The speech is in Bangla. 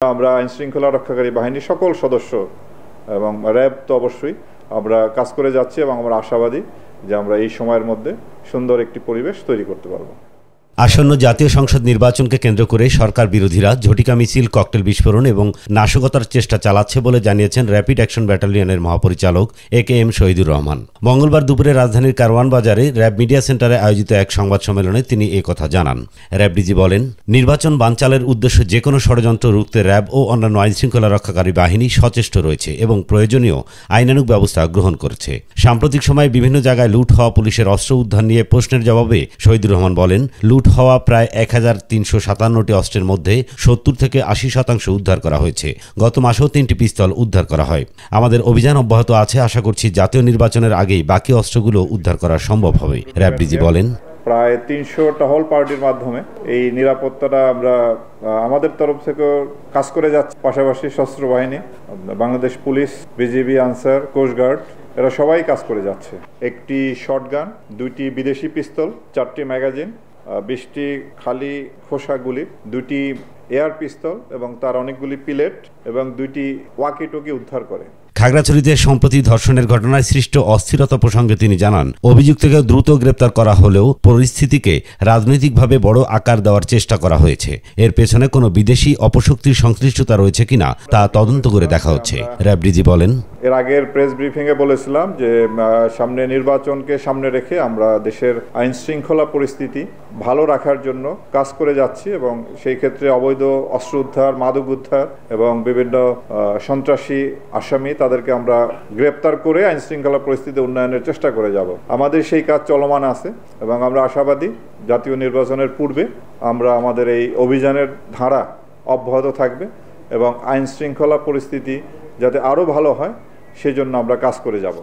আমরা আইন শৃঙ্খলা রক্ষাকারী বাহিনীর সকল সদস্য এবং র্যাব তো অবশ্যই আমরা কাজ করে যাচ্ছি এবং আমরা আশাবাদী যে আমরা এই সময়ের মধ্যে সুন্দর একটি পরিবেশ তৈরি করতে পারব। আসন্ন জাতীয় সংসদ নির্বাচনকে কেন্দ্র করে সরকার বিরোধীরা ঝটিকা মিছিল, ককটেল বিস্ফোরণ এবং নাশকতার চেষ্টা চালাচ্ছে বলে জানিয়েছেন র্যাপিড অ্যাকশন ব্যাটালিয়নের মহাপরিচালক AKM শহীদুর রহমান। মঙ্গলবার দুপুরে রাজধানীর কারওয়ান বাজারে র্যাব মিডিয়া সেন্টারে আয়োজিত এক সংবাদ সম্মেলনে তিনি কথা জানান। র্যাব ডিজি বলেন, নির্বাচন বানচালের উদ্দেশ্যে যে কোনো ষড়যন্ত্র রুখতে র্যাব ও অন্যান্য আইনশৃঙ্খলা রক্ষাকারী বাহিনী সচেষ্ট রয়েছে এবং প্রয়োজনীয় আইনানুগ ব্যবস্থা গ্রহণ করেছে। সাম্প্রতিক সময়ে বিভিন্ন জায়গায় লুট হওয়া পুলিশের অস্ত্র উদ্ধার নিয়ে প্রশ্নের জবাবে শহীদুর রহমান বলেন, লুট হওয়া প্রায় 1357টি অস্ত্রের মধ্যে 70 থেকে 80% উদ্ধার করা হয়েছে। গত মাসেও 3টি পিস্তল উদ্ধার করা হয়। আমাদের অভিযান অব্যাহত আছে। আশা করছি জাতীয় নির্বাচনের আগেই বাকি অস্ত্রগুলো উদ্ধার করা সম্ভব হবে। র্যাব ডিজি বলেন, প্রায় 300 টহল পার্টির মাধ্যমে এই নিরাপত্তাটা আমরা আমাদের তরফ থেকে কাজ করে যাচ্ছি। পাশাপাশি সশস্ত্র বাহিনী, Bangladesh police, BGB, Ansar, coast guard এরা সবাই কাজ করে যাচ্ছে। একটি শটগান, 2টি বিদেশি পিস্তল, 4টি ম্যাগাজিন, 20টি খালি খোসা গুলি, 2টি এয়ার পিস্তল এবং তার অনেকগুলি পিলেট এবং 2টি ওয়াকি টকি উদ্ধার করে। খাগড়াছড়িতে সম্প্রতি ধর্ষণের ঘটনায় সৃষ্ট অস্থিরতা প্রসঙ্গে তিনি জানান, অভিযুক্তকে দ্রুত গ্রেপ্তার করা হলেও পরিস্থিতিকে রাজনৈতিকভাবে বড় আকার দেওয়ার চেষ্টা করা হয়েছে। এর পেছনে কোনো বিদেশি অপশক্তির সংশ্লিষ্টতা রয়েছে কিনা তা তদন্ত করে দেখা হচ্ছে। র্যাব ডিজি বলেন, এর আগের প্রেস ব্রিফিংয়ে বলেছিলাম যে সামনে নির্বাচনকে সামনে রেখে আমরা দেশের আইন শৃঙ্খলা পরিস্থিতি ভালো রাখার জন্য কাজ করে যাচ্ছি এবং সেই ক্ষেত্রে অবৈধ অস্ত্র উদ্ধার, মাদক উদ্ধার এবং বিভিন্ন সন্ত্রাসী আসামি তাদেরকে আমরা গ্রেপ্তার করে আইন শৃঙ্খলা পরিস্থিতি উন্নয়নের চেষ্টা করে যাব। আমাদের সেই কাজ চলমান আছে এবং আমরা আশাবাদী জাতীয় নির্বাচনের পূর্বে আমরা আমাদের এই অভিযানের ধারা অব্যাহত থাকবে এবং আইন শৃঙ্খলা পরিস্থিতি যাতে আরও ভালো হয় সেজন্য আমরা কাজ করে যাব।